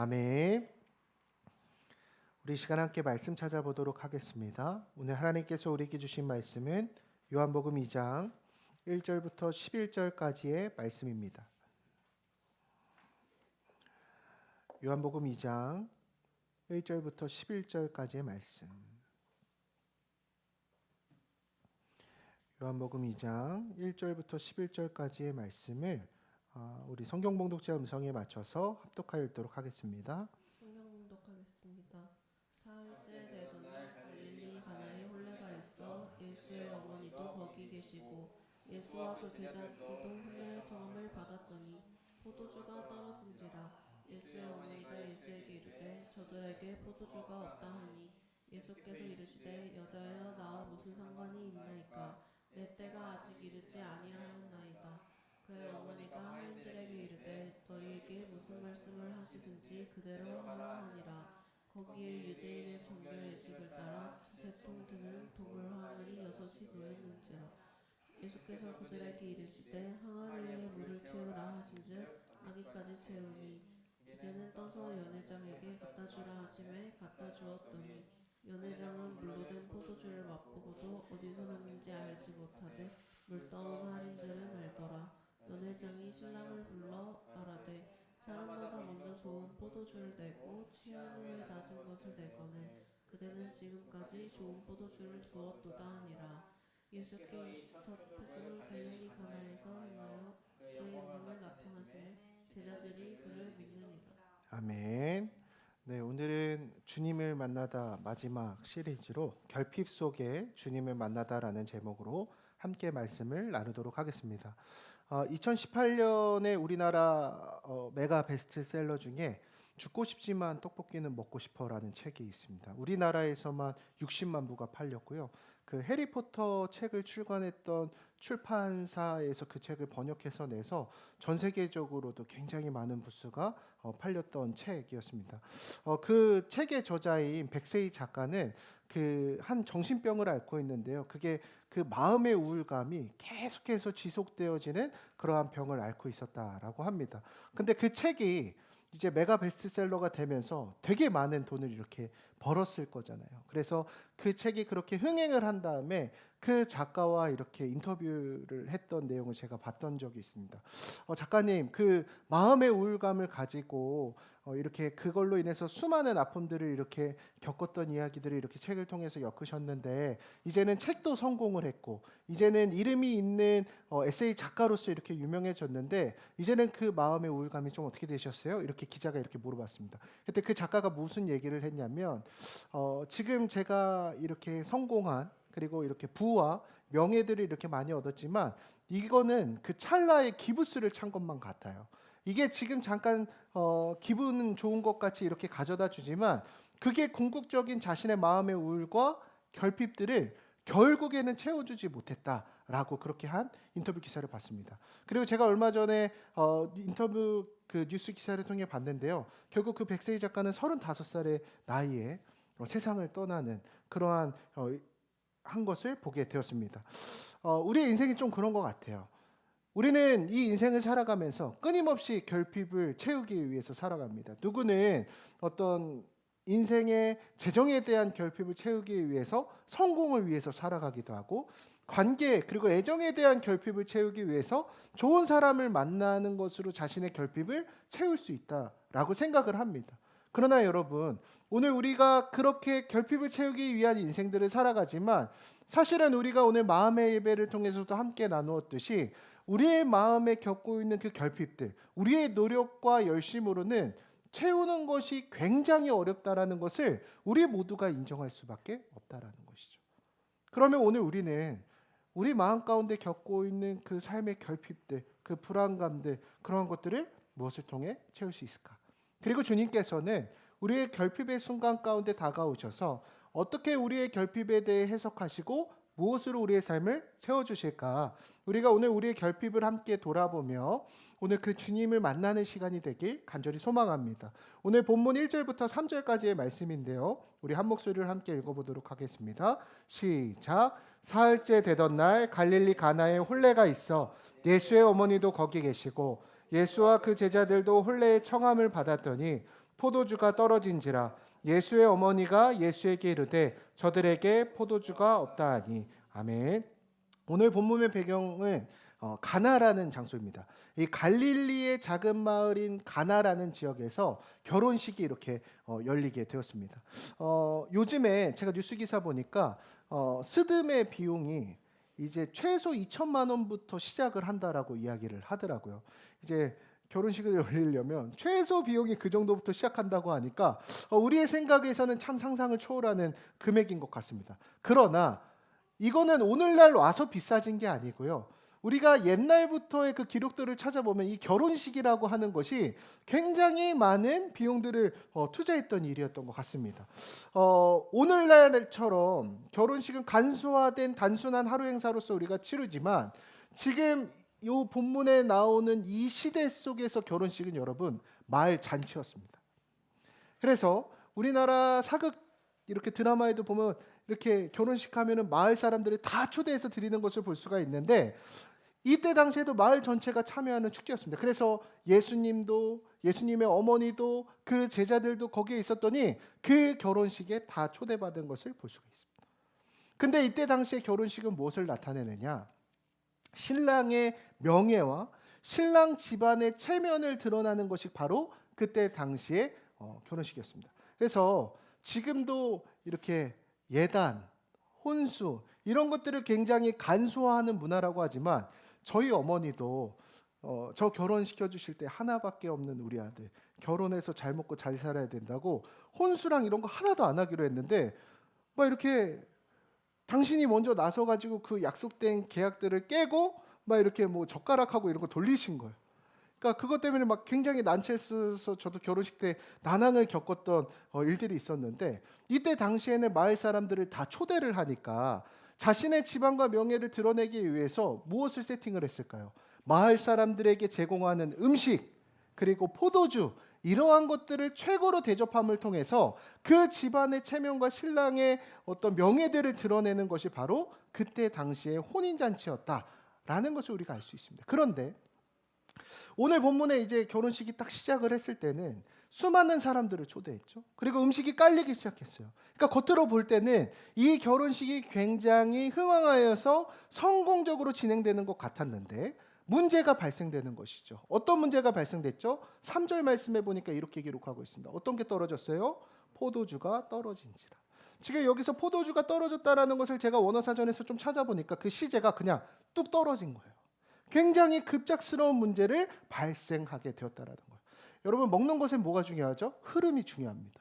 아멘. 우리 시간 함께 말씀 찾아보도록 하겠습니다. 오늘 하나님께서 우리에게 주신 말씀은 요한복음 2장 1절부터 11절까지의 말씀입니다. 요한복음 2장 1절부터 11절까지의 말씀. 요한복음 2장 1절부터 11절까지의 말씀을 우리 성경 봉독자 음성에 맞춰서 합독하여 읽도록 하겠습니다. 성경 봉독하겠습니다. 사흘째 되던 날 갈릴리 가나에 혼례가 있어 예수의 어머니도 거기 계시고 예수와 그 제자들도 혼례의 청함을 받았더니 포도주가 떨어진지라. 예수의 어머니가 예수에게 이르되 저들에게 포도주가 없다 하니 예수께서 이르시되 여자여 나와 무슨 상관이 있나이까. 내 때가 아직 이르지 아니하였나이다. 그의 어머니가 하인들에게 이르되 너희에게 무슨 말씀을 하시든지 그대로 하라 하니라. 거기에 유대인의 정결 예식을 따라 2-3통 드는 도물 항아리 6이 놓였는지라. 예수께서 그들에게 이르시되 항아리에 물을 채우라 하신즉 아기까지 채우니 이제는 떠서 연회장에게 갖다 주라 하심에 갖다 주었더니 연회장은 물로 된 포도주를 맛보고도 어디서 났는지 알지 못하되 물 떠온 할인들은 알더라. 연회장이 신랑을 불러 말하되 사람마다 먼저 좋은 포도주를 내고 취한 후에 낮은 것을 내거늘 그대는 지금까지 좋은 포도주를 두었도다 하니라. 예수께 첫 표적을 갈릴리 가나에서 행하여 그의 영광을 나타나시매 제자들이 그를 믿느니라. 아멘. 네, 오늘은 주님을 만나다 마지막 시리즈로 결핍 속에 주님을 만나다라는 제목으로 함께 말씀을 나누도록 하겠습니다. 2018년에 우리나라 메가 베스트셀러 중에 죽고 싶지만 떡볶이는 먹고 싶어라는 책이 있습니다. 우리나라에서만 60만 부가 팔렸고요. 그 해리포터 책을 출간했던 출판사에서 그 책을 번역해서 내서 전 세계적으로도 굉장히 많은 부수가 팔렸던 책이었습니다. 그 책의 저자인 백세희 작가는 그 한 정신병을 앓고 있는데요. 그게 그 마음의 우울감이 계속해서 지속되어지는 그러한 병을 앓고 있었다라고 합니다. 근데 그 책이 이제 메가 베스트셀러가 되면서 되게 많은 돈을 이렇게 벌었을 거잖아요. 그래서 그 책이 그렇게 흥행을 한 다음에 그 작가와 이렇게 인터뷰를 했던 내용을 제가 봤던 적이 있습니다. 작가님, 그 마음의 우울감을 가지고 이렇게 그걸로 인해서 수많은 아픔들을 이렇게 겪었던 이야기들을 이렇게 책을 통해서 엮으셨는데 이제는 책도 성공을 했고 이제는 이름이 있는 에세이 작가로서 이렇게 유명해졌는데 이제는 그 마음의 우울감이 좀 어떻게 되셨어요? 이렇게 기자가 이렇게 물어봤습니다. 그때 그 작가가 무슨 얘기를 했냐면 지금 제가 이렇게 성공한 그리고 이렇게 부와 명예들을 이렇게 많이 얻었지만 이거는 그 찰나의 기부스를 찬 것만 같아요. 이게 지금 잠깐 기분은 좋은 것 같이 이렇게 가져다 주지만 그게 궁극적인 자신의 마음의 우울과 결핍들을 결국에는 채워주지 못했다라고 그렇게 한 인터뷰 기사를 봤습니다. 그리고 제가 얼마 전에 인터뷰 그 뉴스 기사를 통해 봤는데요. 결국 그 백세희 작가는 35살의 나이에 세상을 떠나는 그러한 한 것을 보게 되었습니다. 우리의 인생이 좀 그런 것 같아요. 우리는 이 인생을 살아가면서 끊임없이 결핍을 채우기 위해서 살아갑니다. 누구는 어떤 인생의 재정에 대한 결핍을 채우기 위해서 성공을 위해서 살아가기도 하고 관계 그리고 애정에 대한 결핍을 채우기 위해서 좋은 사람을 만나는 것으로 자신의 결핍을 채울 수 있다라고 생각을 합니다. 그러나 여러분, 오늘 우리가 그렇게 결핍을 채우기 위한 인생들을 살아가지만 사실은 우리가 오늘 마음의 예배를 통해서도 함께 나누었듯이 우리의 마음에 겪고 있는 그 결핍들, 우리의 노력과 열심으로는 채우는 것이 굉장히 어렵다라는 것을 우리 모두가 인정할 수밖에 없다라는 것이죠. 그러면 오늘 우리는 우리 마음 가운데 겪고 있는 그 삶의 결핍들, 그 불안감들, 그런 것들을 무엇을 통해 채울 수 있을까? 그리고 주님께서는 우리의 결핍의 순간 가운데 다가오셔서 어떻게 우리의 결핍에 대해 해석하시고 무엇으로 우리의 삶을 채워주실까? 우리가 오늘 우리의 결핍을 함께 돌아보며 오늘 그 주님을 만나는 시간이 되길 간절히 소망합니다. 오늘 본문 1절부터 3절까지의 말씀인데요. 우리 한 목소리를 함께 읽어보도록 하겠습니다. 시작. 사흘째 되던 날 갈릴리 가나에 혼례가 있어 예수의 어머니도 거기 계시고 예수와 그 제자들도 혼례의 청함을 받았더니 포도주가 떨어진지라. 예수의 어머니가 예수에게 이르되 저들에게 포도주가 없다 하니. 아멘. 오늘 본문의 배경은 가나라는 장소입니다. 이 갈릴리의 작은 마을인 가나라는 지역에서 결혼식이 이렇게 열리게 되었습니다. 요즘에 제가 뉴스 기사 보니까 스드메 비용이 이제 최소 2천만 원부터 시작을 한다라고 이야기를 하더라고요. 이제 결혼식을 열리려면 최소 비용이 그 정도부터 시작한다고 하니까 우리의 생각에서는 참 상상을 초월하는 금액인 것 같습니다. 그러나 이거는 오늘날 와서 비싸진 게 아니고요. 우리가 옛날부터의 그 기록들을 찾아보면 이 결혼식이라고 하는 것이 굉장히 많은 비용들을 투자했던 일이었던 것 같습니다. 오늘날처럼 결혼식은 간소화된 단순한 하루 행사로서 우리가 치르지만 지금 이 본문에 나오는 이 시대 속에서 결혼식은 여러분 마을 잔치였습니다. 그래서 우리나라 사극 이렇게 드라마에도 보면 이렇게 결혼식 하면은 마을 사람들이 다 초대해서 드리는 것을 볼 수가 있는데 이때 당시에도 마을 전체가 참여하는 축제였습니다. 그래서 예수님도 예수님의 어머니도 그 제자들도 거기에 있었더니 그 결혼식에 다 초대받은 것을 볼 수가 있습니다. 근데 이때 당시의 결혼식은 무엇을 나타내느냐? 신랑의 명예와 신랑 집안의 체면을 드러나는 것이 바로 그때 당시의 결혼식이었습니다. 그래서 지금도 이렇게 예단, 혼수 이런 것들을 굉장히 간소화하는 문화라고 하지만 저희 어머니도 저 결혼시켜 주실 때 하나밖에 없는 우리 아들 결혼해서 잘 먹고 잘 살아야 된다고 혼수랑 이런 거 하나도 안 하기로 했는데 막 이렇게 당신이 먼저 나서 가지고 그 약속된 계약들을 깨고 막 이렇게 뭐 젓가락하고 이런 거 돌리신 거예요. 그러니까 그것 때문에 막 굉장히 난처해서 저도 결혼식 때 난항을 겪었던 일들이 있었는데 이때 당시에는 마을 사람들을 다 초대를 하니까 자신의 지방과 명예를 드러내기 위해서 무엇을 세팅을 했을까요? 마을 사람들에게 제공하는 음식 그리고 포도주 이러한 것들을 최고로 대접함을 통해서 그 집안의 체면과 신랑의 어떤 명예들을 드러내는 것이 바로 그때 당시의 혼인잔치였다라는 것을 우리가 알 수 있습니다. 그런데 오늘 본문에 이제 결혼식이 딱 시작을 했을 때는 수많은 사람들을 초대했죠. 그리고 음식이 깔리기 시작했어요. 그러니까 겉으로 볼 때는 이 결혼식이 굉장히 흥황하여서 성공적으로 진행되는 것 같았는데 문제가 발생되는 것이죠. 어떤 문제가 발생됐죠? 3절 말씀에 보니까 이렇게 기록하고 있습니다. 어떤 게 떨어졌어요? 포도주가 떨어진지라. 지금 여기서 포도주가 떨어졌다라는 것을 제가 원어사전에서 좀 찾아보니까 그 시제가 그냥 뚝 떨어진 거예요. 굉장히 급작스러운 문제를 발생하게 되었다라는 거예요. 여러분 먹는 것에 뭐가 중요하죠? 흐름이 중요합니다.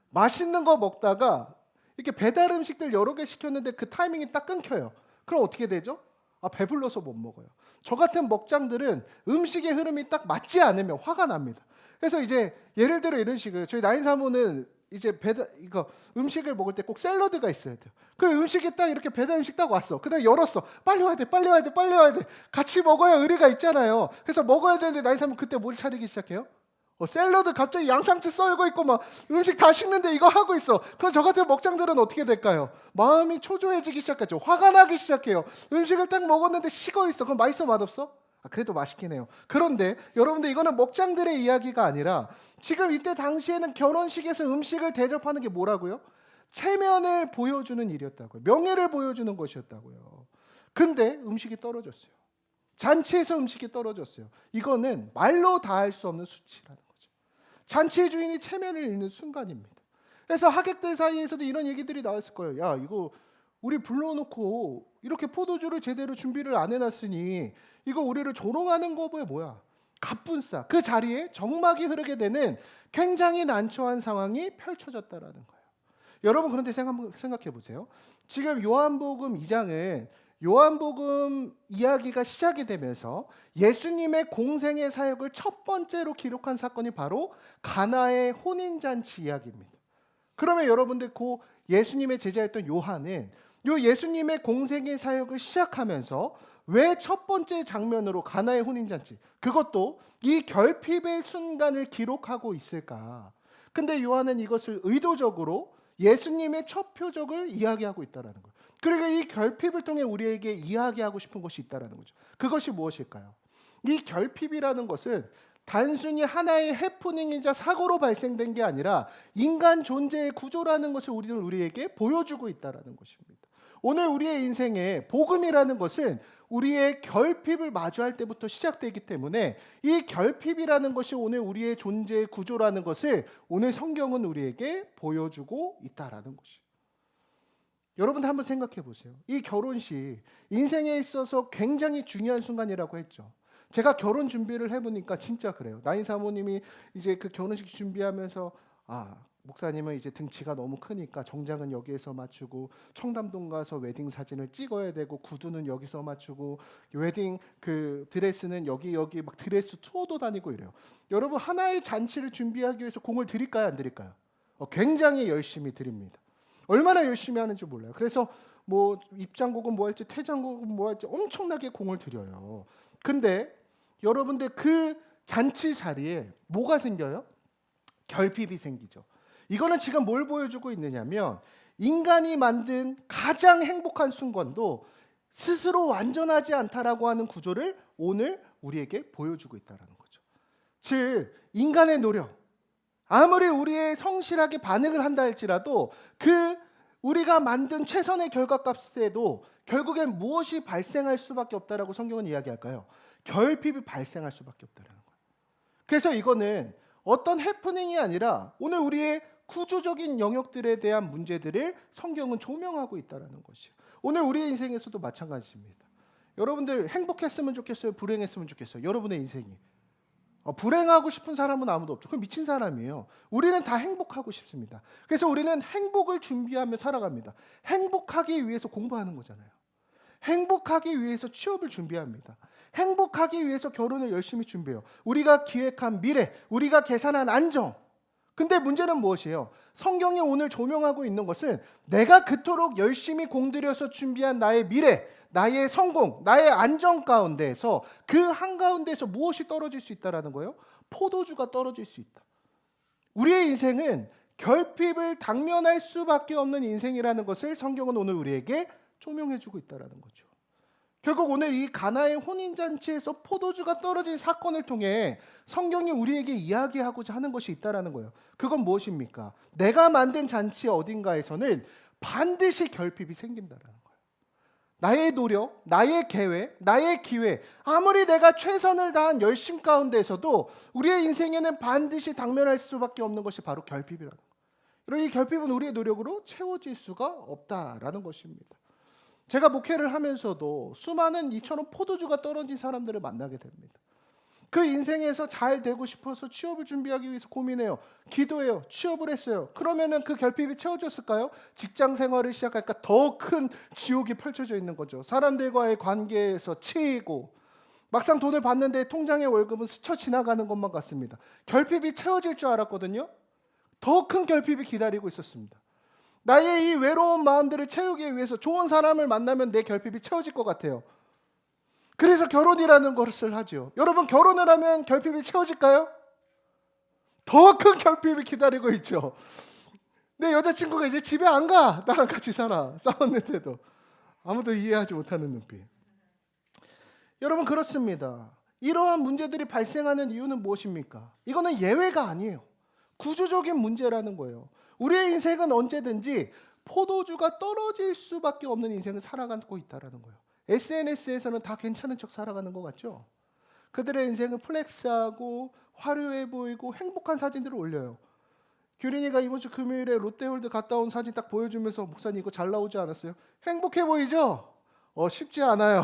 맛있는 거 먹다가 이렇게 배달 음식들 여러 개 시켰는데 그 타이밍이 딱 끊겨요. 그럼 어떻게 되죠? 배불러서 못 먹어요. 저 같은 먹장들은 음식의 흐름이 딱 맞지 않으면 화가 납니다. 그래서 이제 예를 들어 이런 식으로 저희 나인 사모는 이제 이거 음식을 먹을 때 꼭 샐러드가 있어야 돼요. 그럼 음식이 딱 이렇게 배달 음식 딱 왔어. 그다음에 열었어. 빨리 와야 돼, 빨리 와야 돼, 빨리 와야 돼. 같이 먹어야 의리가 있잖아요. 그래서 먹어야 되는데 나인 사모 그때 뭘 차리기 시작해요? 샐러드 갑자기 양상추 썰고 있고 막 음식 다 식는데 이거 하고 있어. 그럼 저 같은 먹장들은 어떻게 될까요? 마음이 초조해지기 시작하죠. 화가 나기 시작해요. 음식을 딱 먹었는데 식어 있어. 그럼 맛있어 맛없어? 그래도 맛있긴 해요. 그런데 여러분들 이거는 먹장들의 이야기가 아니라 지금 이때 당시에는 결혼식에서 음식을 대접하는 게 뭐라고요? 체면을 보여주는 일이었다고요. 명예를 보여주는 것이었다고요. 근데 음식이 떨어졌어요. 잔치에서 음식이 떨어졌어요. 이거는 말로 다 할 수 없는 수치라는 거죠. 잔치의 주인이 체면을 잃는 순간입니다. 그래서 하객들 사이에서도 이런 얘기들이 나왔을 거예요. 야, 이거 우리 불러놓고 이렇게 포도주를 제대로 준비를 안 해놨으니 이거 우리를 조롱하는 거 뭐야? 갑분싸. 그 자리에 정막이 흐르게 되는 굉장히 난처한 상황이 펼쳐졌다라는 거예요. 여러분 그런데 생각해 보세요. 지금 요한복음 2장은 요한복음 이야기가 시작이 되면서 예수님의 공생의 사역을 첫 번째로 기록한 사건이 바로 가나의 혼인잔치 이야기입니다. 그러면 여러분들 그 예수님의 제자였던 요한은 요 예수님의 공생의 사역을 시작하면서 왜 첫 번째 장면으로 가나의 혼인잔치 그것도 이 결핍의 순간을 기록하고 있을까? 근데 요한은 이것을 의도적으로 예수님의 첫 표적을 이야기하고 있다는 거예요. 그리고 이 결핍을 통해 우리에게 이야기하고 싶은 것이 있다는 거죠. 그것이 무엇일까요? 이 결핍이라는 것은 단순히 하나의 해프닝이자 사고로 발생된 게 아니라 인간 존재의 구조라는 것을 우리는 우리에게 보여주고 있다는 것입니다. 오늘 우리의 인생에 복음이라는 것은 우리의 결핍을 마주할 때부터 시작되기 때문에 이 결핍이라는 것이 오늘 우리의 존재의 구조라는 것을 오늘 성경은 우리에게 보여주고 있다는 것이에요. 여러분 한번 생각해 보세요. 이 결혼식 인생에 있어서 굉장히 중요한 순간이라고 했죠. 제가 결혼 준비를 해보니까 진짜 그래요. 나인 사모님이 이제 그 결혼식 준비하면서 목사님은 이제 등치가 너무 크니까 정장은 여기에서 맞추고 청담동 가서 웨딩 사진을 찍어야 되고 구두는 여기서 맞추고 웨딩 그 드레스는 여기 막 드레스 투어도 다니고 이래요. 여러분 하나의 잔치를 준비하기 위해서 공을 드릴까요, 안 드릴까요? 굉장히 열심히 드립니다. 얼마나 열심히 하는지 몰라요. 그래서 뭐 입장곡은 뭐 할지 퇴장곡은 뭐 할지 엄청나게 공을 들여요. 근데 여러분들 그 잔치 자리에 뭐가 생겨요? 결핍이 생기죠. 이거는 지금 뭘 보여주고 있느냐면 인간이 만든 가장 행복한 순간도 스스로 완전하지 않다라고 하는 구조를 오늘 우리에게 보여주고 있다는 거죠. 즉 인간의 노력, 아무리 우리의 성실하게 반응을 한다 할지라도 그 우리가 만든 최선의 결과값에도 결국엔 무엇이 발생할 수밖에 없다라고 성경은 이야기할까요? 결핍이 발생할 수밖에 없다는 거예요. 그래서 이거는 어떤 해프닝이 아니라 오늘 우리의 구조적인 영역들에 대한 문제들을 성경은 조명하고 있다는 것이에요. 오늘 우리의 인생에서도 마찬가지입니다. 여러분들 행복했으면 좋겠어요? 불행했으면 좋겠어요? 여러분의 인생이. 불행하고 싶은 사람은 아무도 없죠. 그럼 미친 사람이에요. 우리는 다 행복하고 싶습니다. 그래서 우리는 행복을 준비하며 살아갑니다. 행복하기 위해서 공부하는 거잖아요. 행복하기 위해서 취업을 준비합니다. 행복하기 위해서 결혼을 열심히 준비해요. 우리가 기획한 미래, 우리가 계산한 안정. 근데 문제는 무엇이에요? 성경이 오늘 조명하고 있는 것은 내가 그토록 열심히 공들여서 준비한 나의 미래, 나의 성공, 나의 안정 가운데에서 그 한가운데에서 무엇이 떨어질 수 있다는 거예요? 포도주가 떨어질 수 있다. 우리의 인생은 결핍을 당면할 수밖에 없는 인생이라는 것을 성경은 오늘 우리에게 조명해주고 있다는 거죠. 결국 오늘 이 가나의 혼인잔치에서 포도주가 떨어진 사건을 통해 성경이 우리에게 이야기하고자 하는 것이 있다는 거예요. 그건 무엇입니까? 내가 만든 잔치 어딘가에서는 반드시 결핍이 생긴다는 거예요. 나의 노력, 나의 계획, 나의 기회, 아무리 내가 최선을 다한 열심 가운데에서도 우리의 인생에는 반드시 당면할 수밖에 없는 것이 바로 결핍이라는 거예요. 여러분, 이 결핍은 우리의 노력으로 채워질 수가 없다라는 것입니다. 제가 목회를 하면서도 수많은 이처럼 포도주가 떨어진 사람들을 만나게 됩니다. 그 인생에서 잘 되고 싶어서 취업을 준비하기 위해서 고민해요. 기도해요. 취업을 했어요. 그러면은 그 결핍이 채워졌을까요? 직장 생활을 시작하니까 더 큰 지옥이 펼쳐져 있는 거죠. 사람들과의 관계에서 치이고 막상 돈을 받는데 통장의 월급은 스쳐 지나가는 것만 같습니다. 결핍이 채워질 줄 알았거든요. 더 큰 결핍이 기다리고 있었습니다. 나의 이 외로운 마음들을 채우기 위해서 좋은 사람을 만나면 내 결핍이 채워질 것 같아요. 그래서 결혼이라는 것을 하죠. 여러분, 결혼을 하면 결핍이 채워질까요? 더 큰 결핍이 기다리고 있죠. 내 여자친구가 이제 집에 안 가. 나랑 같이 살아. 싸웠는데도 아무도 이해하지 못하는 눈빛. 여러분, 그렇습니다. 이러한 문제들이 발생하는 이유는 무엇입니까? 이거는 예외가 아니에요. 구조적인 문제라는 거예요. 우리의 인생은 언제든지 포도주가 떨어질 수밖에 없는 인생을 살아가고 있다는 거예요. SNS에서는 다 괜찮은 척 살아가는 것 같죠? 그들의 인생을 플렉스하고 화려해 보이고 행복한 사진들을 올려요. 규린이가 이번 주 금요일에 롯데월드 갔다 온 사진 딱 보여주면서 목사님 이거 잘 나오지 않았어요? 행복해 보이죠? 쉽지 않아요.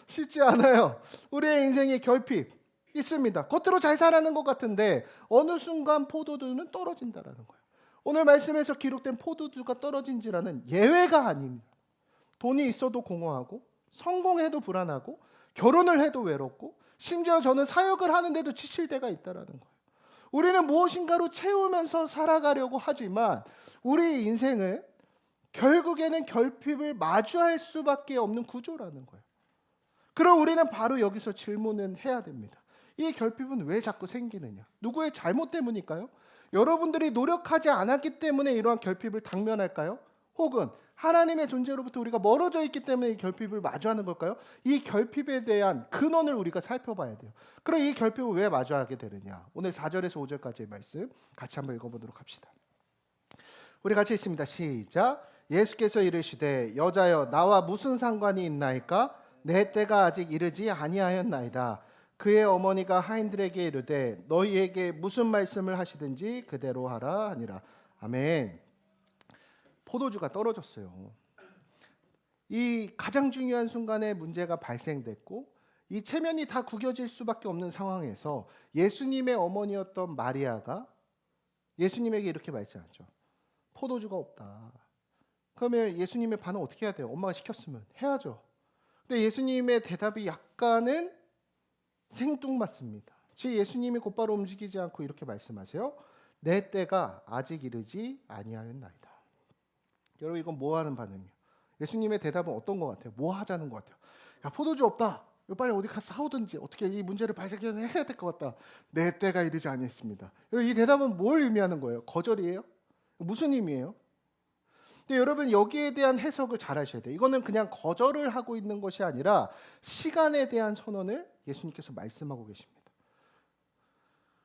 쉽지 않아요. 우리의 인생의 결핍 있습니다. 겉으로 잘 살아가는 것 같은데 어느 순간 포도주는 떨어진다는 거예요. 오늘 말씀에서 기록된 포도주가 떨어진지라는 예외가 아닙니다. 돈이 있어도 공허하고 성공해도 불안하고 결혼을 해도 외롭고 심지어 저는 사역을 하는데도 지칠 때가 있다는 거예요. 우리는 무엇인가로 채우면서 살아가려고 하지만 우리 인생은 결국에는 결핍을 마주할 수밖에 없는 구조라는 거예요. 그럼 우리는 바로 여기서 질문은 해야 됩니다. 이 결핍은 왜 자꾸 생기느냐? 누구의 잘못 때문일까요? 여러분들이 노력하지 않았기 때문에 이러한 결핍을 당면할까요? 혹은 하나님의 존재로부터 우리가 멀어져 있기 때문에 이 결핍을 마주하는 걸까요? 이 결핍에 대한 근원을 우리가 살펴봐야 돼요. 그럼 이 결핍을 왜 마주하게 되느냐? 오늘 4절에서 5절까지의 말씀 같이 한번 읽어보도록 합시다. 우리 같이 읽습니다. 시작. 예수께서 이르시되 여자여 나와 무슨 상관이 있나이까? 내 때가 아직 이르지 아니하였나이다. 그의 어머니가 하인들에게 이르되 너희에게 무슨 말씀을 하시든지 그대로 하라 하니라. 아멘. 포도주가 떨어졌어요. 이 가장 중요한 순간에 문제가 발생됐고 이 체면이 다 구겨질 수밖에 없는 상황에서 예수님의 어머니였던 마리아가 예수님에게 이렇게 말씀하죠. 포도주가 없다. 그러면 예수님의 반응 어떻게 해야 돼요? 엄마가 시켰으면 해야죠. 근데 예수님의 대답이 약간은 생뚱맞습니다. 즉 예수님이 곧바로 움직이지 않고 이렇게 말씀하세요. 내 때가 아직 이르지 아니하였나이다. 여러분 이건 뭐 하는 반응이에요? 예수님의 대답은 어떤 것 같아요? 뭐 하자는 것 같아요? 야 포도주 없다. 이거 빨리 어디 가서 사오든지 어떻게 이 문제를 발생해야 될 것 같다. 내 때가 이르지 아니했습니다. 여러분 이 대답은 뭘 의미하는 거예요? 거절이에요? 무슨 의미예요? 근데 여러분 여기에 대한 해석을 잘 하셔야 돼요. 이거는 그냥 거절을 하고 있는 것이 아니라 시간에 대한 선언을 예수님께서 말씀하고 계십니다.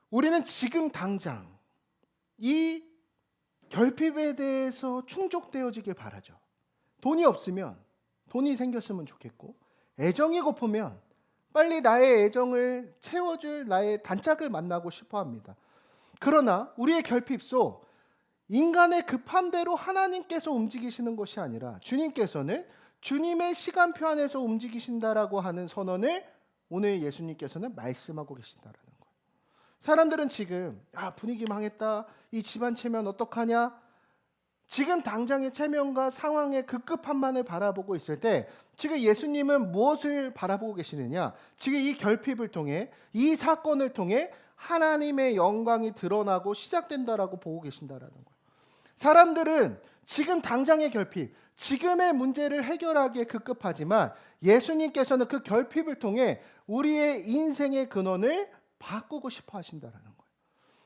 우리는 지금 당장 이 결핍에 대해서 충족되어지길 바라죠. 돈이 없으면 돈이 생겼으면 좋겠고 애정이 고프면 빨리 나의 애정을 채워줄 나의 단짝을 만나고 싶어합니다. 그러나 우리의 결핍 속 인간의 급한 대로 하나님께서 움직이시는 것이 아니라 주님께서는 주님의 시간표 안에서 움직이신다라고 하는 선언을 오늘 예수님께서는 말씀하고 계신다라는 거예요. 사람들은 지금 분위기 망했다. 이 집안 체면 어떡하냐? 지금 당장의 체면과 상황의 급급함만을 바라보고 있을 때 지금 예수님은 무엇을 바라보고 계시느냐? 지금 이 결핍을 통해 이 사건을 통해 하나님의 영광이 드러나고 시작된다라고 보고 계신다라는 거예요. 사람들은 지금 당장의 결핍, 지금의 문제를 해결하기에 급급하지만 예수님께서는 그 결핍을 통해 우리의 인생의 근원을 바꾸고 싶어 하신다라는 거예요.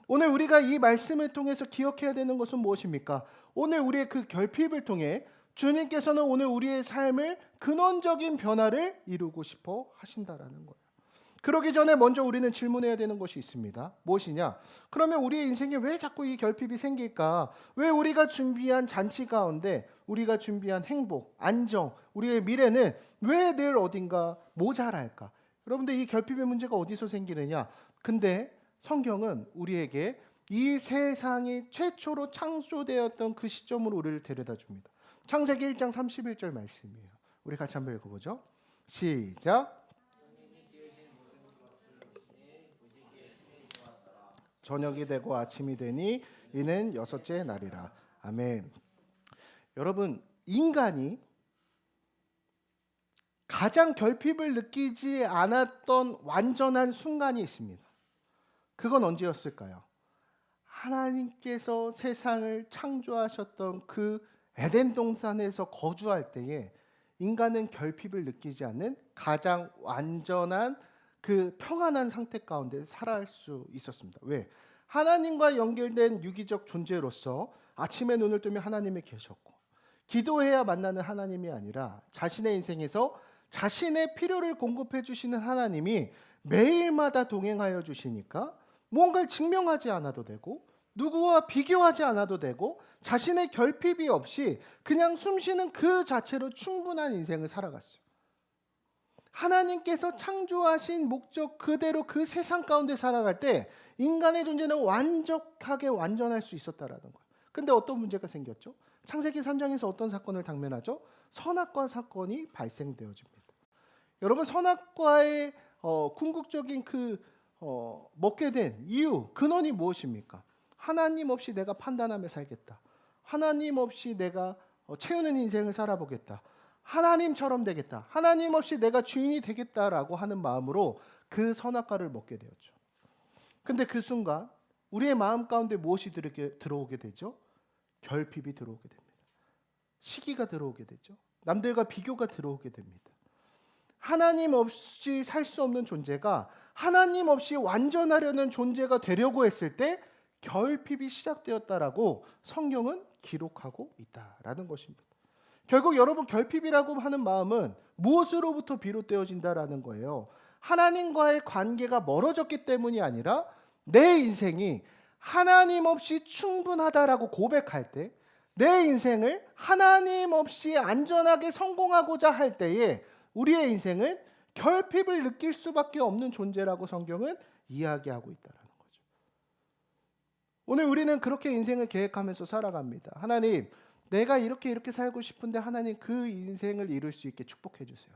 오늘 우리가 이 말씀을 통해서 기억해야 되는 것은 무엇입니까? 오늘 우리의 그 결핍을 통해 주님께서는 오늘 우리의 삶을 근원적인 변화를 이루고 싶어 하신다라는 거예요. 그러기 전에 먼저 우리는 질문해야 되는 것이 있습니다. 무엇이냐? 그러면 우리의 인생에 왜 자꾸 이 결핍이 생길까? 왜 우리가 준비한 잔치 가운데 우리가 준비한 행복, 안정, 우리의 미래는 왜 늘 어딘가 모자랄까? 여러분들 이 결핍의 문제가 어디서 생기느냐? 근데 성경은 우리에게 이 세상이 최초로 창조되었던 그 시점으로 우리를 데려다 줍니다. 창세기 1장 31절 말씀이에요. 우리 같이 한번 읽어보죠. 시작. 저녁이 되고 아침이 되니 이는 여섯째 날이라. 아멘. 여러분 인간이 가장 결핍을 느끼지 않았던 완전한 순간이 있습니다. 그건 언제였을까요? 하나님께서 세상을 창조하셨던 그 에덴 동산에서 거주할 때에 인간은 결핍을 느끼지 않는 가장 완전한 그 평안한 상태 가운데 살아갈 수 있었습니다. 왜? 하나님과 연결된 유기적 존재로서 아침에 눈을 뜨면 하나님이 계셨고 기도해야 만나는 하나님이 아니라 자신의 인생에서 자신의 필요를 공급해 주시는 하나님이 매일마다 동행하여 주시니까 뭔가를 증명하지 않아도 되고 누구와 비교하지 않아도 되고 자신의 결핍이 없이 그냥 숨쉬는 그 자체로 충분한 인생을 살아갔어요. 하나님께서 창조하신 목적 그대로 그 세상 가운데 살아갈 때 인간의 존재는 완벽하게 완전할 수 있었다라는 거예요. 근데 어떤 문제가 생겼죠? 창세기 3장에서 어떤 사건을 당면하죠? 선악과 사건이 발생되어집니다. 여러분 선악과의 궁극적인 먹게 된 이유, 근원이 무엇입니까? 하나님 없이 내가 판단하며 살겠다. 하나님 없이 내가 채우는 인생을 살아보겠다. 하나님처럼 되겠다. 하나님 없이 내가 주인이 되겠다라고 하는 마음으로 그 선악과를 먹게 되었죠. 근데 그 순간 우리의 마음 가운데 무엇이 들어오게 되죠? 결핍이 들어오게 됩니다. 시기가 들어오게 되죠. 남들과 비교가 들어오게 됩니다. 하나님 없이 살 수 없는 존재가 하나님 없이 완전하려는 존재가 되려고 했을 때 결핍이 시작되었다라고 성경은 기록하고 있다라는 것입니다. 결국 여러분 결핍이라고 하는 마음은 무엇으로부터 비롯되어진다라는 거예요. 하나님과의 관계가 멀어졌기 때문이 아니라 내 인생이 하나님 없이 충분하다라고 고백할 때, 내 인생을 하나님 없이 안전하게 성공하고자 할 때에 우리의 인생은 결핍을 느낄 수밖에 없는 존재라고 성경은 이야기하고 있다라는 거죠. 오늘 우리는 그렇게 인생을 계획하면서 살아갑니다. 하나님, 내가 이렇게 살고 싶은데 하나님 그 인생을 이룰 수 있게 축복해 주세요.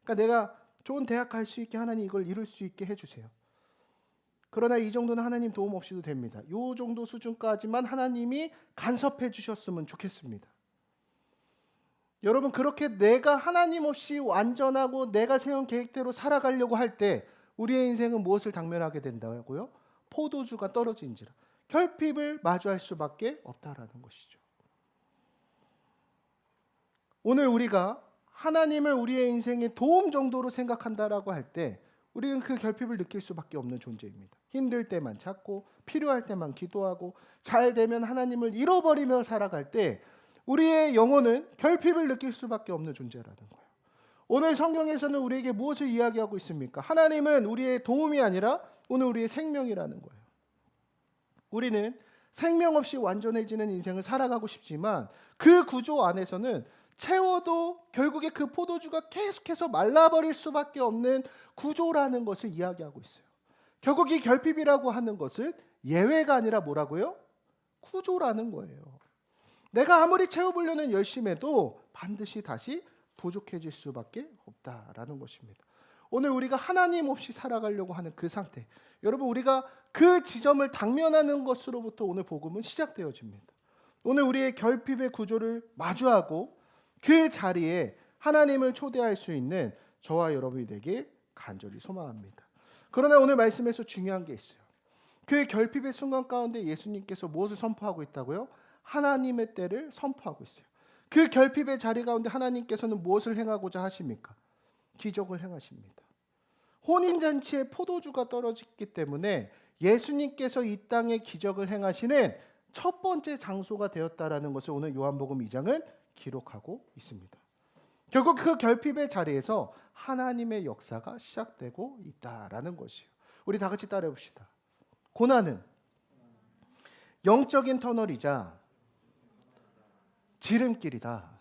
그러니까 내가 좋은 대학 갈 수 있게 하나님 이걸 이룰 수 있게 해주세요. 그러나 이 정도는 하나님 도움 없이도 됩니다. 이 정도 수준까지만 하나님이 간섭해 주셨으면 좋겠습니다. 여러분, 그렇게 내가 하나님 없이 완전하고 내가 세운 계획대로 살아가려고 할 때 우리의 인생은 무엇을 당면하게 된다고요? 포도주가 떨어진지라 결핍을 마주할 수밖에 없다라는 것이죠. 오늘 우리가 하나님을 우리의 인생의 도움 정도로 생각한다라고 할 때 우리는 그 결핍을 느낄 수밖에 없는 존재입니다. 힘들 때만 찾고 필요할 때만 기도하고 잘 되면 하나님을 잃어버리며 살아갈 때 우리의 영혼은 결핍을 느낄 수밖에 없는 존재라는 거예요. 오늘 성경에서는 우리에게 무엇을 이야기하고 있습니까? 하나님은 우리의 도움이 아니라 오늘 우리의 생명이라는 거예요. 우리는 생명 없이 완전해지는 인생을 살아가고 싶지만 그 구조 안에서는 채워도 결국에 그 포도주가 계속해서 말라버릴 수밖에 없는 구조라는 것을 이야기하고 있어요. 결국 이 결핍이라고 하는 것은 예외가 아니라 뭐라고요? 구조라는 거예요. 내가 아무리 채워보려는 열심히 해도 반드시 다시 부족해질 수밖에 없다라는 것입니다. 오늘 우리가 하나님 없이 살아가려고 하는 그 상태, 여러분 우리가 그 지점을 당면하는 것으로부터 오늘 복음은 시작되어집니다. 오늘 우리의 결핍의 구조를 마주하고 그 자리에 하나님을 초대할 수 있는 저와 여러분이 되길 간절히 소망합니다. 그러나 오늘 말씀에서 중요한 게 있어요. 그 결핍의 순간 가운데 예수님께서 무엇을 선포하고 있다고요? 하나님의 때를 선포하고 있어요. 그 결핍의 자리 가운데 하나님께서는 무엇을 행하고자 하십니까? 기적을 행하십니다. 혼인잔치에 포도주가 떨어졌기 때문에 예수님께서 이 땅에 기적을 행하시는 첫 번째 장소가 되었다라는 것을 오늘 요한복음 2장은 기록하고 있습니다. 결국 그 결핍의 자리에서 하나님의 역사가 시작되고 있다라는 것이에요. 우리 다 같이 따라해 봅시다. 고난은 영적인 터널이자 지름길이다.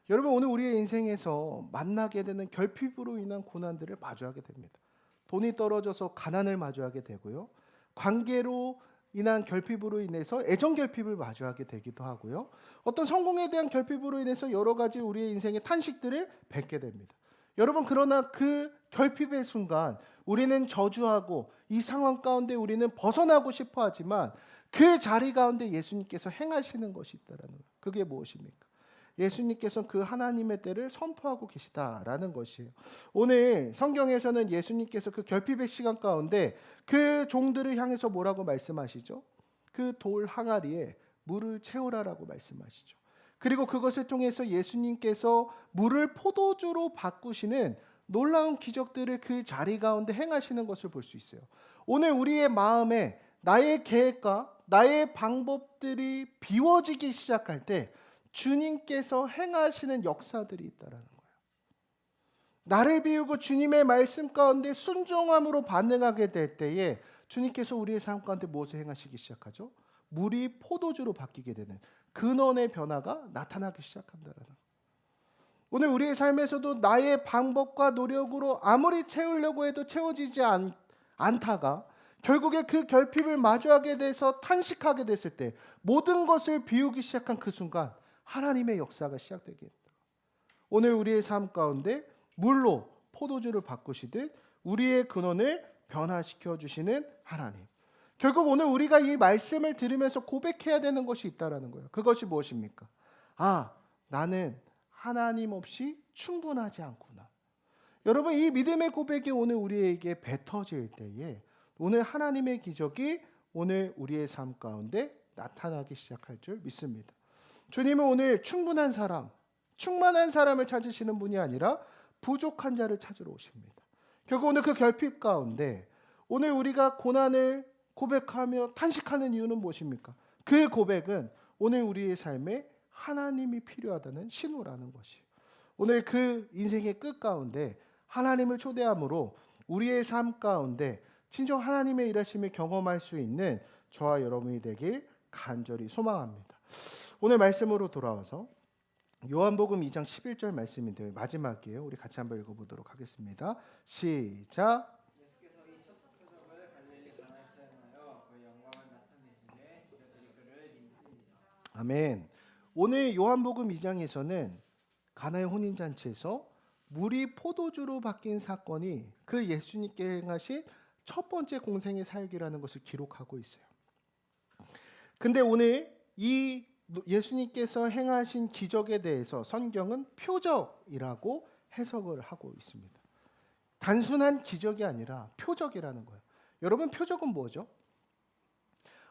여러분, 오늘 우리의 인생에서 만나게 되는 결핍으로 인한 고난들을 마주하게 됩니다. 돈이 떨어져서 가난을 마주하게 되고요. 관계로 인한 결핍으로 인해서 애정 결핍을 마주하게 되기도 하고요. 어떤 성공에 대한 결핍으로 인해서 여러 가지 우리의 인생의 탄식들을 뵙게 됩니다. 여러분, 그러나 그 결핍의 순간 우리는 저주하고 이 상황 가운데 우리는 벗어나고 싶어 하지만 그 자리 가운데 예수님께서 행하시는 것이 있다라는 거예요. 그게 무엇입니까? 예수님께서 그 하나님의 때를 선포하고 계시다라는 것이에요. 오늘 성경에서는 예수님께서 그 결핍의 시간 가운데 그 종들을 향해서 뭐라고 말씀하시죠? 그 돌 항아리에 물을 채우라라고 말씀하시죠. 그리고 그것을 통해서 예수님께서 물을 포도주로 바꾸시는 놀라운 기적들을 그 자리 가운데 행하시는 것을 볼 수 있어요. 오늘 우리의 마음에 나의 계획과 나의 방법들이 비워지기 시작할 때 주님께서 행하시는 역사들이 있다라는 거예요. 나를 비우고 주님의 말씀 가운데 순종함으로 반응하게 될 때에 주님께서 우리의 삶 가운데 무엇을 행하시기 시작하죠? 물이 포도주로 바뀌게 되는 근원의 변화가 나타나기 시작한다라는 거예요. 오늘 우리의 삶에서도 나의 방법과 노력으로 아무리 채우려고 해도 채워지지 않다가 결국에 그 결핍을 마주하게 돼서 탄식하게 됐을 때 모든 것을 비우기 시작한 그 순간 하나님의 역사가 시작되게 됩니다. 오늘 우리의 삶 가운데 물로 포도주를 바꾸시듯 우리의 근원을 변화시켜 주시는 하나님. 결국 오늘 우리가 이 말씀을 들으면서 고백해야 되는 것이 있다라는 거예요. 그것이 무엇입니까? 아, 나는 하나님 없이 충분하지 않구나. 여러분, 이 믿음의 고백이 오늘 우리에게 뱉어질 때에 오늘 하나님의 기적이 오늘 우리의 삶 가운데 나타나기 시작할 줄 믿습니다. 주님은 오늘 충분한 사람, 충만한 사람을 찾으시는 분이 아니라 부족한 자를 찾으러 오십니다. 결국 오늘 그 결핍 가운데 오늘 우리가 고난을 고백하며 탄식하는 이유는 무엇입니까? 그 고백은 오늘 우리의 삶에 하나님이 필요하다는 신호라는 것이에요. 오늘 그 인생의 끝 가운데 하나님을 초대함으로 우리의 삶 가운데 진정 하나님의 일하심을 경험할 수 있는 저와 여러분이 되길 간절히 소망합니다. 오늘 말씀으로 돌아와서 요한복음 2장 11절 말씀인데요. 마지막이에요. 우리 같이 한번 읽어보도록 하겠습니다. 시작. 예수께서 이 첫 표적을 갈릴리 가나에서 행하여 그 영광을 나타내시매 제자들이 그를 인పు입니다. 아멘. 오늘 요한복음 2장에서는 가나의 혼인잔치에서 물이 포도주로 바뀐 사건이 그 예수님께 행하신 첫 번째 공생의 사역이라는 것을 기록하고 있어요. 근데 오늘 이 예수님께서 행하신 기적에 대해서 성경은 표적이라고 해석을 하고 있습니다. 단순한 기적이 아니라 표적이라는 거예요. 여러분, 표적은 뭐죠?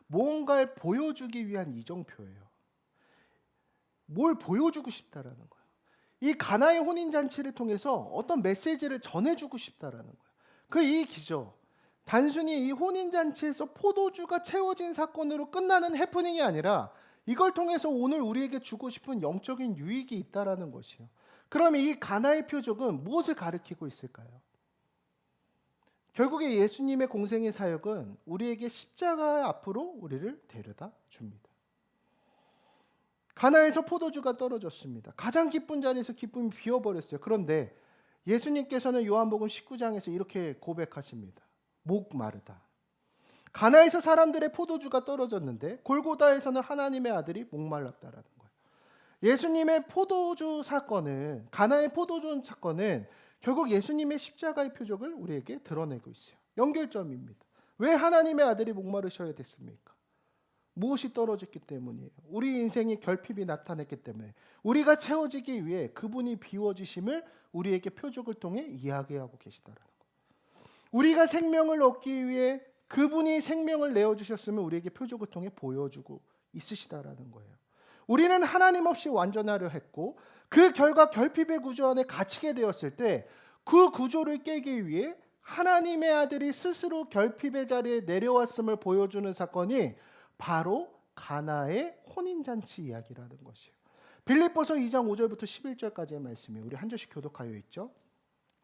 무언가를 보여주기 위한 이정표예요. 뭘 보여주고 싶다라는 거예요. 이 가나의 혼인잔치를 통해서 어떤 메시지를 전해주고 싶다라는 거예요. 그 이 기적, 단순히 이 혼인잔치에서 포도주가 채워진 사건으로 끝나는 해프닝이 아니라 이걸 통해서 오늘 우리에게 주고 싶은 영적인 유익이 있다라는 것이에요. 그럼 이 가나의 표적은 무엇을 가리키고 있을까요? 결국에 예수님의 공생의 사역은 우리에게 십자가 앞으로 우리를 데려다 줍니다. 가나에서 포도주가 떨어졌습니다. 가장 기쁜 자리에서 기쁨이 비어버렸어요. 그런데 예수님께서는 요한복음 19장에서 이렇게 고백하십니다. 목 마르다. 가나에서 사람들의 포도주가 떨어졌는데 골고다에서는 하나님의 아들이 목말랐다라는 거예요. 예수님의 포도주 사건은, 가나의 포도주 사건은 결국 예수님의 십자가의 표적을 우리에게 드러내고 있어요. 연결점입니다. 왜 하나님의 아들이 목마르셔야 됐습니까? 무엇이 떨어졌기 때문이에요. 우리 인생의 결핍이 나타났기 때문에 우리가 채워지기 위해 그분이 비워지심을 우리에게 표적을 통해 이야기하고 계시다라는 거예요. 우리가 생명을 얻기 위해 그분이 생명을 내어주셨으면 우리에게 표적을 통해 보여주고 있으시다라는 거예요. 우리는 하나님 없이 완전하려 했고 그 결과 결핍의 구조 안에 갇히게 되었을 때 그 구조를 깨기 위해 하나님의 아들이 스스로 결핍의 자리에 내려왔음을 보여주는 사건이 바로 가나의 혼인잔치 이야기라는 것이에요. 빌립보서 2장 5절부터 11절까지의 말씀이에요. 우리 한 절씩 교독하여 있죠.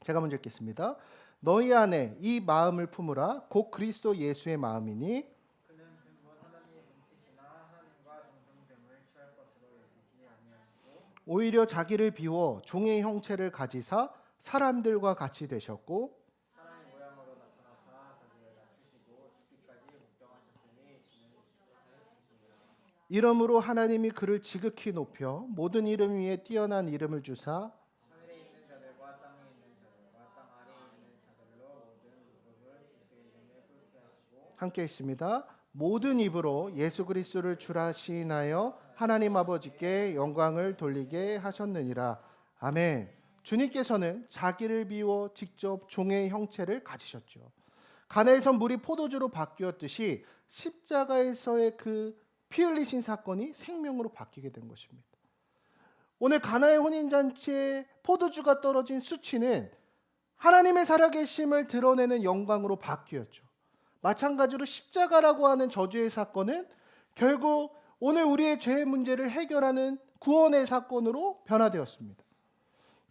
제가 먼저 읽겠습니다. 너희 안에 이 마음을 품으라. 곧 그리스도 예수의 마음이니 그는 근본 하나님의 본체시나 하나님과 동등됨을 취할 것으로 여기지 아니하시고 오히려 자기를 비워 종의 형체를 가지사 사람들과 같이 되셨고 사람의 모양으로 나타나사 자기를 낮추시고 죽기까지 복종하셨으니 주는 십자가에 죽으시니라. 이러므로 하나님이 그를 지극히 높여 모든 이름 위에 뛰어난 이름을 주사 하늘에 있는 자들과 땅에 있는 자들과 땅 아래에 있는 자들로 모든 무릎을 예수의 이름에 꿇게 하시고 함께 있습니다. 모든 입으로 예수 그리스도를 주라 시인하여 하나님 아버지께 영광을 돌리게 하셨느니라. 아멘. 주님께서는 자기를 비워 직접 종의 형체를 가지셨죠. 가나에서 물이 포도주로 바뀌었듯이 십자가에서의 그 피 흘리신 사건이 생명으로 바뀌게 된 것입니다. 오늘 가나의 혼인잔치에 포도주가 떨어진 수치는 하나님의 살아계심을 드러내는 영광으로 바뀌었죠. 마찬가지로 십자가라고 하는 저주의 사건은 결국 오늘 우리의 죄의 문제를 해결하는 구원의 사건으로 변화되었습니다.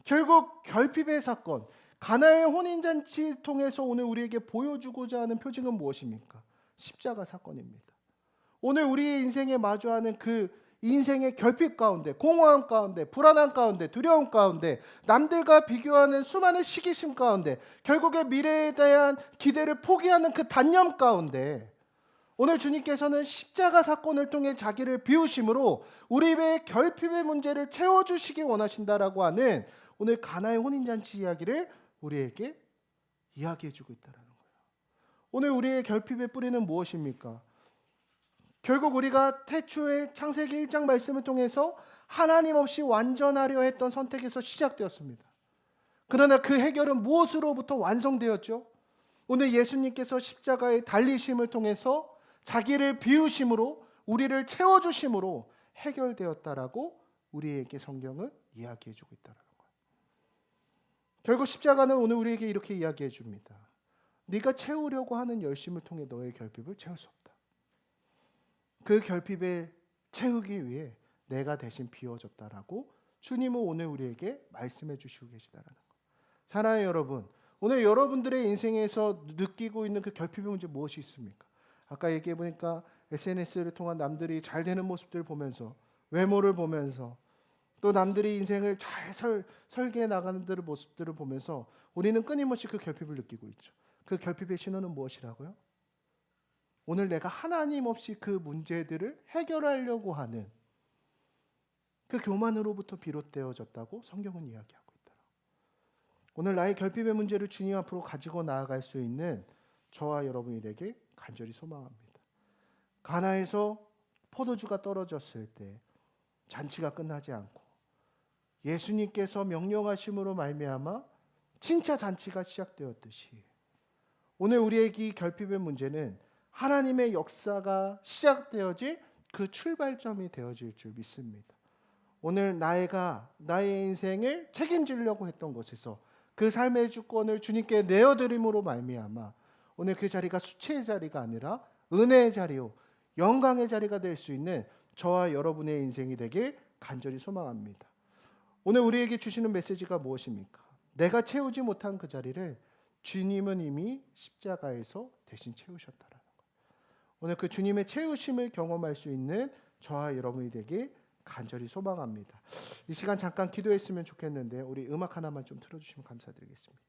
결국 결핍의 사건, 가나의 혼인잔치 통해서 오늘 우리에게 보여주고자 하는 표징은 무엇입니까? 십자가 사건입니다. 오늘 우리의 인생에 마주하는 그 인생의 결핍 가운데, 공허함 가운데, 불안함 가운데, 두려움 가운데, 남들과 비교하는 수많은 시기심 가운데, 결국에 미래에 대한 기대를 포기하는 그 단념 가운데 오늘 주님께서는 십자가 사건을 통해 자기를 비우심으로 우리의 결핍의 문제를 채워주시기 원하신다라고 하는 오늘 가나의 혼인잔치 이야기를 우리에게 이야기해주고 있다는 거예요. 오늘 우리의 결핍의 뿌리는 무엇입니까? 결국 우리가 태초의 창세기 1장 말씀을 통해서 하나님 없이 완전하려 했던 선택에서 시작되었습니다. 그러나 그 해결은 무엇으로부터 완성되었죠? 오늘 예수님께서 십자가의 달리심을 통해서 자기를 비우심으로 우리를 채워주심으로 해결되었다라고 우리에게 성경은 이야기해주고 있다는 거예요. 결국 십자가는 오늘 우리에게 이렇게 이야기해 줍니다. 네가 채우려고 하는 열심을 통해 너의 결핍을 채울 수 없다. 그 결핍에 채우기 위해 내가 대신 비워졌다라고 주님은 오늘 우리에게 말씀해 주시고 계시다라는 거. 사랑하는 여러분, 오늘 여러분들의 인생에서 느끼고 있는 그 결핍의 문제 무엇이 있습니까? 아까 얘기해 보니까 SNS를 통한 남들이 잘 되는 모습들을 보면서, 외모를 보면서, 또 남들이 인생을 잘 설계해 나가는 모습들을 보면서 우리는 끊임없이 그 결핍을 느끼고 있죠. 그 결핍의 신호는 무엇이라고요? 오늘 내가 하나님 없이 그 문제들을 해결하려고 하는 그 교만으로부터 비롯되어졌다고 성경은 이야기하고 있다. 오늘 나의 결핍의 문제를 주님 앞으로 가지고 나아갈 수 있는 저와 여러분이 되길 간절히 소망합니다. 가나에서 포도주가 떨어졌을 때 잔치가 끝나지 않고 예수님께서 명령하심으로 말미암아 진짜 잔치가 시작되었듯이 오늘 우리에게 이 결핍의 문제는 하나님의 역사가 시작되어질 그 출발점이 되어질 줄 믿습니다. 오늘 나의 인생을 책임지려고 했던 것에서 그 삶의 주권을 주님께 내어드림으로 말미암아 오늘 그 자리가 수치의 자리가 아니라 은혜의 자리요 영광의 자리가 될 수 있는 저와 여러분의 인생이 되길 간절히 소망합니다. 오늘 우리에게 주시는 메시지가 무엇입니까? 내가 채우지 못한 그 자리를 주님은 이미 십자가에서 대신 채우셨다라는 것. 오늘 그 주님의 채우심을 경험할 수 있는 저와 여러분이 되길 간절히 소망합니다. 이 시간 잠깐 기도했으면 좋겠는데 우리 음악 하나만 좀 틀어주시면 감사드리겠습니다.